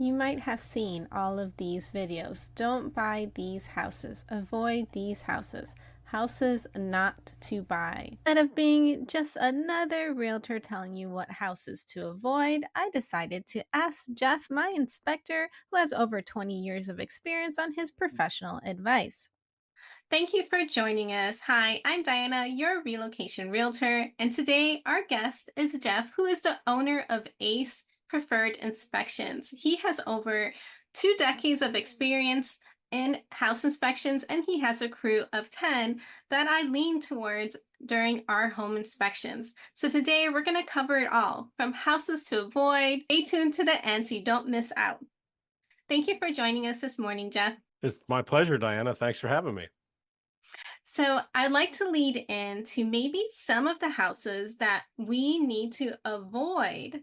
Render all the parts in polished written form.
You might have seen all of these videos. Don't buy these houses. Avoid these houses. Houses not to buy. Instead of being just another realtor telling you what houses to avoid, I decided to ask Jeff, my inspector, who has over 20 years of experience, on his professional advice. Thank you for joining us. Hi, I'm Diana, your relocation realtor, and today our guest is Jeff, who is the owner of Ace Preferred Inspections. He has over 2 decades of experience in house inspections, and he has a crew of 10 that I lean towards during our home inspections. So today we're going to cover it all from houses to avoid. Stay tuned to the end so you don't miss out. Thank you for joining us this morning, Jeff. It's my pleasure, Diana. Thanks for having me. So I'd like to lead into maybe some of the houses that we need to avoid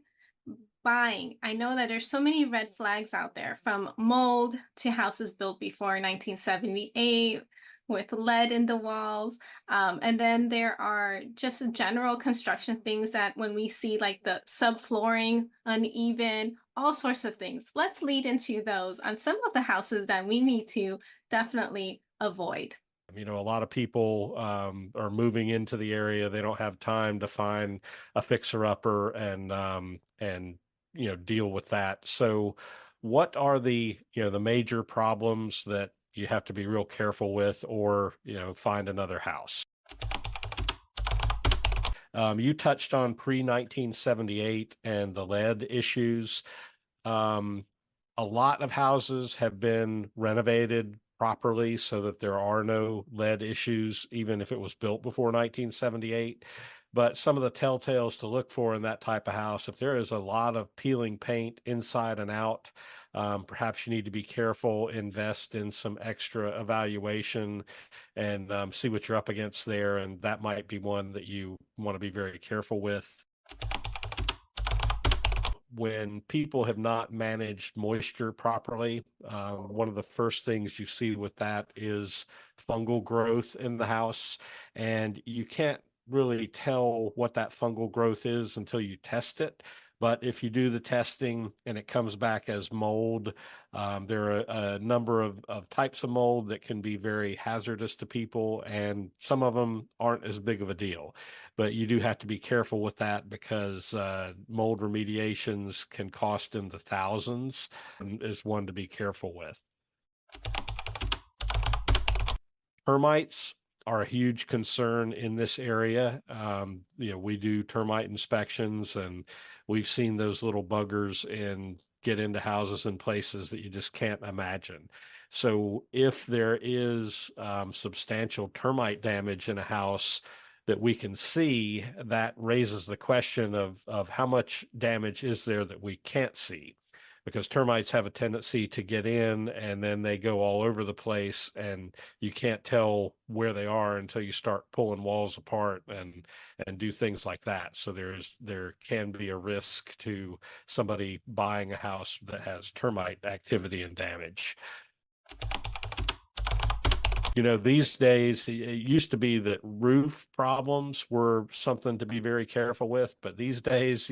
buying. I know that there's so many red flags out there, from mold to houses built before 1978 with lead in the walls. And then there are just general construction things that when we see, like the subflooring uneven, all sorts of things. Let's lead into those on some of the houses that we need to definitely avoid. A lot of people are moving into the area. They don't have time to find a fixer-upper and deal with that. So, what are the major problems that you have to be real careful with, or find another house? You touched on pre-1978 and the lead issues. Um, a lot of houses have been renovated properly so that there are no lead issues, even if it was built before 1978. But some of the telltales to look for in that type of house, if there is a lot of peeling paint inside and out, perhaps you need to be careful, invest in some extra evaluation and see what you're up against there. And that might be one that you want to be very careful with. When people have not managed moisture properly, one of the first things you see with that is fungal growth in the house. And you can't really tell what that fungal growth is until you test it. But if you do the testing and it comes back as mold, there are a number of types of mold that can be very hazardous to people, and some of them aren't as big of a deal. But you do have to be careful with that because mold remediations can cost in the thousands, is one to be careful with. Termites are a huge concern in this area. We do termite inspections, and we've seen those little buggers and get into houses and places that you just can't imagine. So if there is substantial termite damage in a house that we can see, that raises the question of how much damage is there that we can't see, because termites have a tendency to get in and then they go all over the place, and you can't tell where they are until you start pulling walls apart and do things like that. So there can be a risk to somebody buying a house that has termite activity and damage. These days, it used to be that roof problems were something to be very careful with, but these days,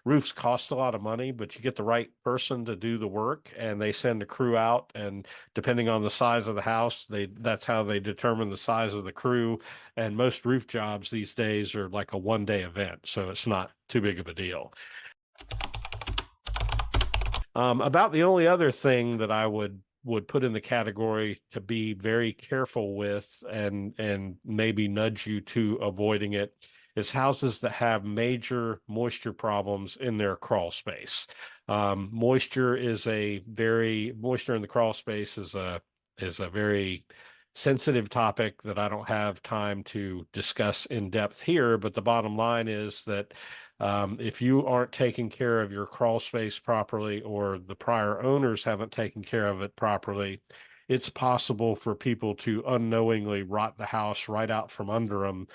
roofs cost a lot of money, but you get the right person to do the work and they send a crew out, and depending on the size of the house, that's how they determine the size of the crew. And most roof jobs these days are like a one-day event, so it's not too big of a deal. About the only other thing that I would put in the category to be very careful with and maybe nudge you to avoiding it is houses that have major moisture problems in their crawl space. Moisture in the crawl space is a very sensitive topic that I don't have time to discuss in depth here, but the bottom line is that if you aren't taking care of your crawl space properly, or the prior owners haven't taken care of it properly, it's possible for people to unknowingly rot the house right out from under them,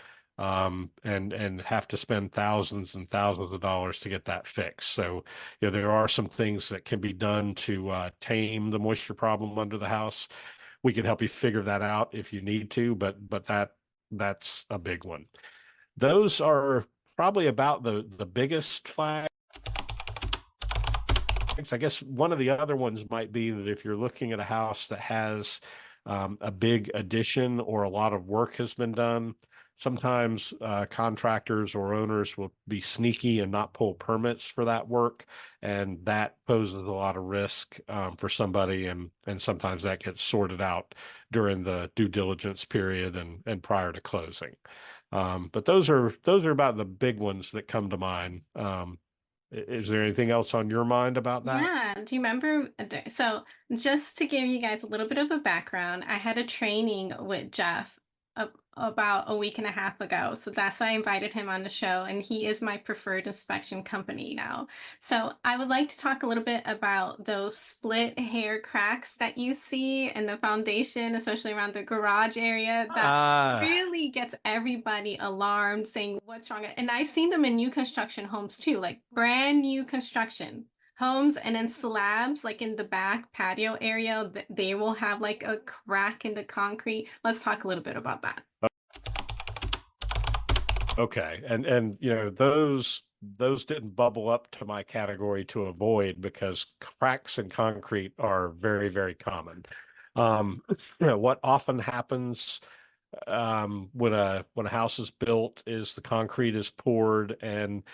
and have to spend thousands and thousands of dollars to get that fixed. So, there are some things that can be done to tame the moisture problem under the house. We can help you figure that out if you need to, but that's a big one. Those are probably about the biggest flag. I guess one of the other ones might be that if you're looking at a house that has a big addition or a lot of work has been done, sometimes contractors or owners will be sneaky and not pull permits for that work, and that poses a lot of risk for somebody, and sometimes that gets sorted out during the due diligence period and prior to closing. But those are about the big ones that come to mind. Is there anything else on your mind about that? Yeah, do you remember? So, just to give you guys a little bit of a background, I had a training with Jeff about a week and a half ago. So that's why I invited him on the show, and he is my preferred inspection company now. So I would like to talk a little bit about those split hair cracks that you see in the foundation, especially around the garage area. That really gets everybody alarmed, saying what's wrong. And I've seen them in new construction homes too, like brand new construction homes, and then slabs like in the back patio area, they will have like a crack in the concrete. Let's talk a little bit about that. Okay. And you know, those didn't bubble up to my category to avoid, because cracks in concrete are very, very common. You know, what often happens when a house is built is the concrete is poured, and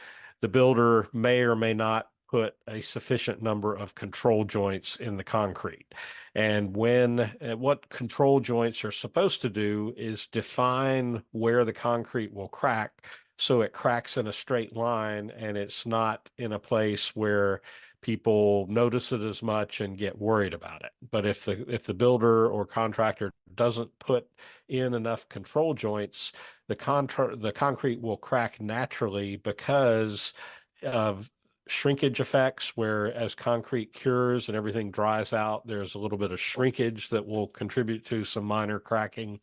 the builder may or may not put a sufficient number of control joints in the concrete. And what control joints are supposed to do is define where the concrete will crack, so it cracks in a straight line and it's not in a place where people notice it as much and get worried about it. But if the builder or contractor doesn't put in enough control joints, the concrete will crack naturally because of shrinkage effects, where as concrete cures and everything dries out, there's a little bit of shrinkage that will contribute to some minor cracking.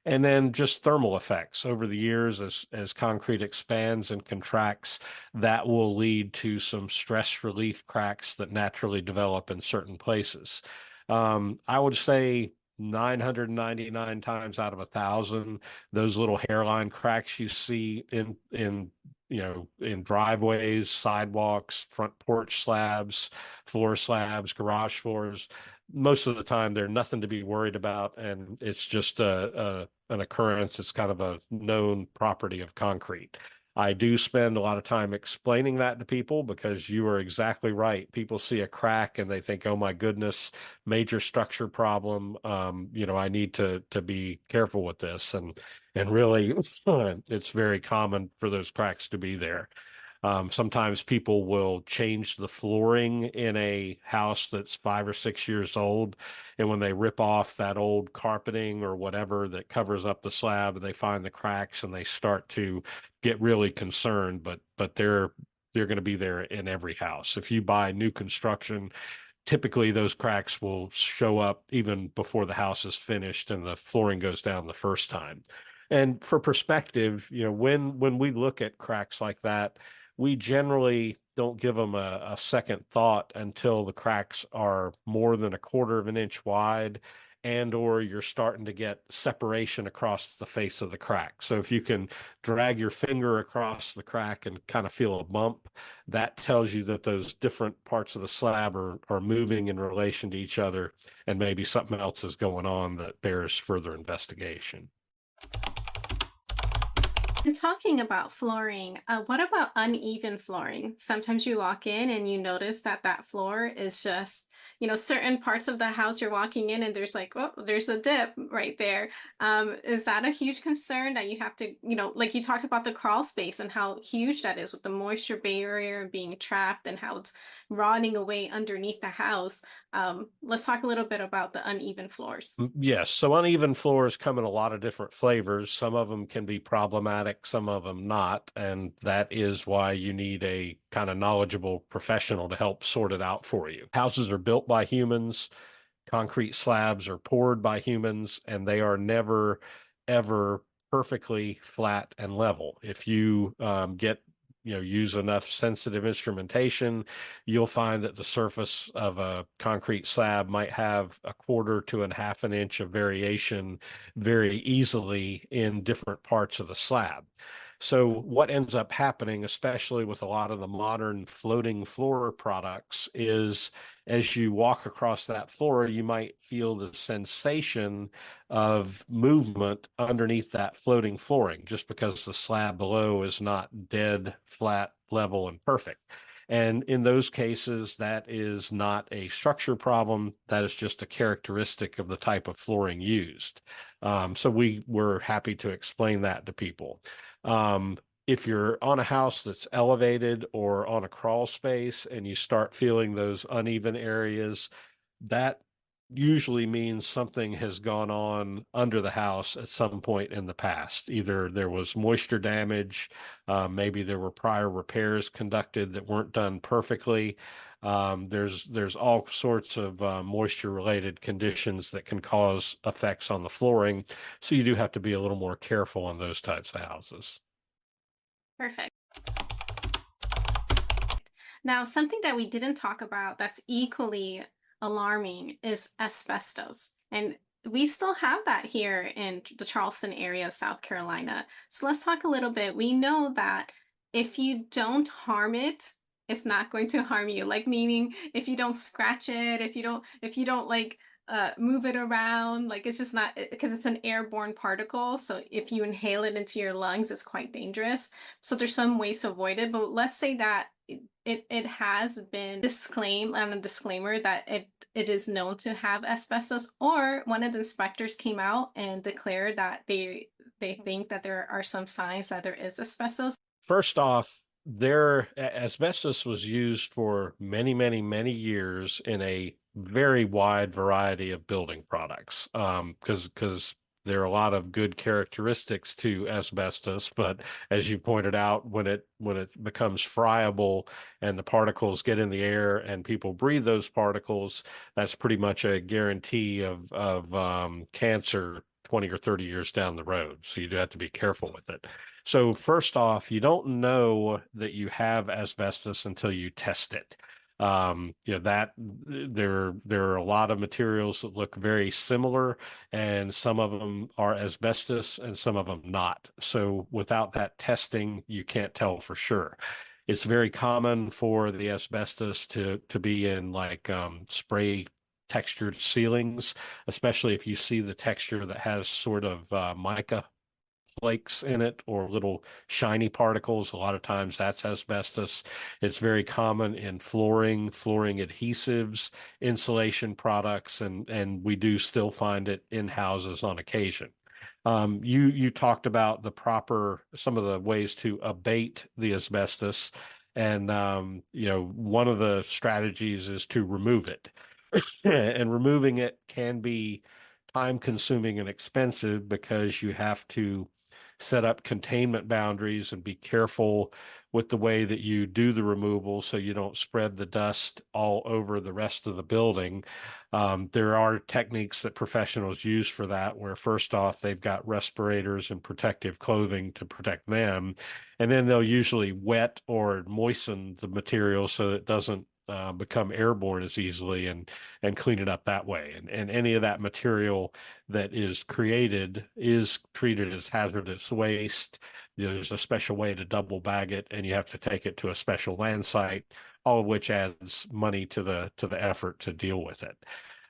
And then just thermal effects over the years, as concrete expands and contracts, that will lead to some stress relief cracks that naturally develop in certain places. I would say 999 times out of 1,000, those little hairline cracks you see in you know, in driveways, sidewalks, front porch slabs, floor slabs, garage floors, most of the time they're nothing to be worried about, and it's just an occurrence. It's kind of a known property of concrete. I do spend a lot of time explaining that to people, because you are exactly right. People see a crack and they think, "Oh my goodness, major structure problem. You know, I need to be careful with this." And really, it's very common for those cracks to be there. Sometimes people will change the flooring in a house that's 5 or 6 years old, and when they rip off that old carpeting or whatever that covers up the slab, and they find the cracks, and they start to get really concerned. But they're going to be there in every house. If you buy new construction, typically those cracks will show up even before the house is finished and the flooring goes down the first time. And for perspective, you know, when we look at cracks like that, we generally don't give them a second thought until the cracks are more than 1/4 of an inch wide, and or you're starting to get separation across the face of the crack. So if you can drag your finger across the crack and kind of feel a bump, that tells you that those different parts of the slab are moving in relation to each other, and maybe something else is going on that bears further investigation. And talking about flooring, what about uneven flooring? Sometimes you walk in and you notice that that floor is just, certain parts of the house you're walking in and there's like, oh, there's a dip right there. Is that a huge concern that you have to, like you talked about the crawl space and how huge that is with the moisture barrier being trapped and how it's rotting away underneath the house? Let's talk a little bit about the uneven floors. Yes. So uneven floors come in a lot of different flavors. Some of them can be problematic, some of them not. And that is why you need a kind of knowledgeable professional to help sort it out for you. Houses are built by humans, concrete slabs are poured by humans, and they are never, ever perfectly flat and level. If you use enough sensitive instrumentation, you'll find that the surface of a concrete slab might have 1/4 to 1/2 an inch of variation very easily in different parts of the slab. So what ends up happening, especially with a lot of the modern floating floor products, is as you walk across that floor, you might feel the sensation of movement underneath that floating flooring, just because the slab below is not dead, flat, level, and perfect. And in those cases, that is not a structure problem. That is just a characteristic of the type of flooring used. So we were happy to explain that to people. If you're on a house that's elevated or on a crawl space and you start feeling those uneven areas, that usually means something has gone on under the house at some point in the past. Either there was moisture damage, maybe there were prior repairs conducted that weren't done perfectly. There's all sorts of moisture related conditions that can cause effects on the flooring. So you do have to be a little more careful on those types of houses. Perfect. Now, something that we didn't talk about that's equally alarming is asbestos. And we still have that here in the Charleston area, South Carolina. So let's talk a little bit. We know that if you don't harm it, it's not going to harm you. Like, meaning if you don't scratch it, if you don't like move it around, like it's just not, because it's an airborne particle. So if you inhale it into your lungs, it's quite dangerous. So there's some ways to avoid it. But let's say that it has been disclaimed on a disclaimer that it is known to have asbestos, or one of the inspectors came out and declared that they think that there are some signs that there is asbestos. First off, asbestos was used for many, many, many years in a very wide variety of building products. Because there are a lot of good characteristics to asbestos, but as you pointed out, when it becomes friable and the particles get in the air and people breathe those particles, that's pretty much a guarantee of cancer 20 or 30 years down the road. So you do have to be careful with it. So first off, you don't know that you have asbestos until you test it. That there are a lot of materials that look very similar, and some of them are asbestos and some of them not. So without that testing, you can't tell for sure. It's very common for the asbestos to be in like spray textured ceilings, especially if you see the texture that has sort of mica flakes in it or little shiny particles. A lot of times that's asbestos. It's very common in flooring adhesives, insulation products, and we do still find it in houses on occasion. You talked about some of the ways to abate the asbestos, and one of the strategies is to remove it. And removing it can be time consuming and expensive because you have to set up containment boundaries and be careful with the way that you do the removal so you don't spread the dust all over the rest of the building. There are techniques that professionals use for that, where first off, they've got respirators and protective clothing to protect them. And then they'll usually wet or moisten the material so it doesn't become airborne as easily, and clean it up that way. And any of that material that is created is treated as hazardous waste. There's a special way to double bag it, and you have to take it to a special land site, all of which adds money to the effort to deal with it.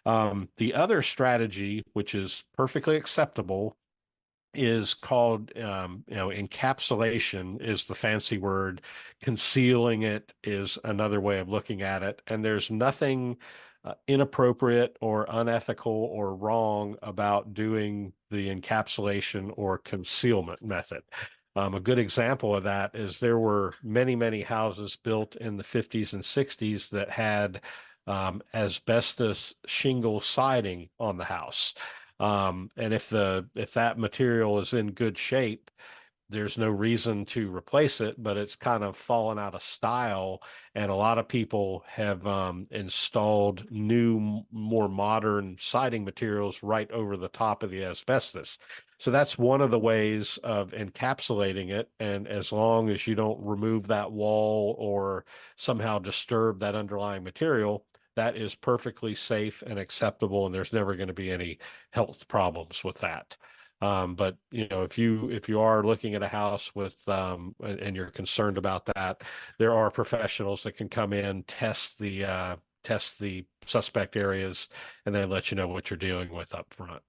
The other strategy, which is perfectly acceptable, is called encapsulation is the fancy word. Concealing it is another way of looking at it, and there's nothing inappropriate or unethical or wrong about doing the encapsulation or concealment method. A good example of that is there were many houses built in the 50s and 60s that had asbestos shingle siding on the house. And if that material is in good shape, there's no reason to replace it, but it's kind of fallen out of style. And a lot of people have installed new, more modern siding materials right over the top of the asbestos. So that's one of the ways of encapsulating it. And as long as you don't remove that wall or somehow disturb that underlying material, that is perfectly safe and acceptable, and there's never going to be any health problems with that. But if you are looking at a house with and you're concerned about that, there are professionals that can come in, test the suspect areas, and then let you know what you're dealing with up front.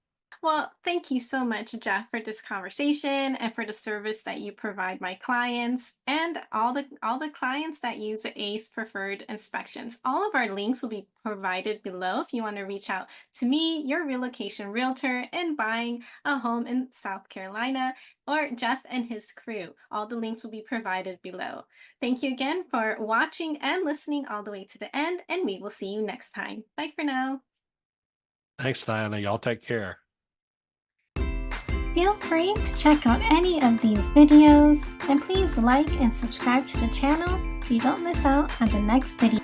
Well, thank you so much, Jeff, for this conversation and for the service that you provide my clients and all the clients that use ACE preferred inspections. All of our links will be provided below if you want to reach out to me, your relocation realtor, and buying a home in South Carolina, or Jeff and his crew. All the links will be provided below. Thank you again for watching and listening all the way to the end, and we will see you next time. Bye for now. Thanks, Diana. Y'all take care. Feel free to check out any of these videos, and please like and subscribe to the channel so you don't miss out on the next video.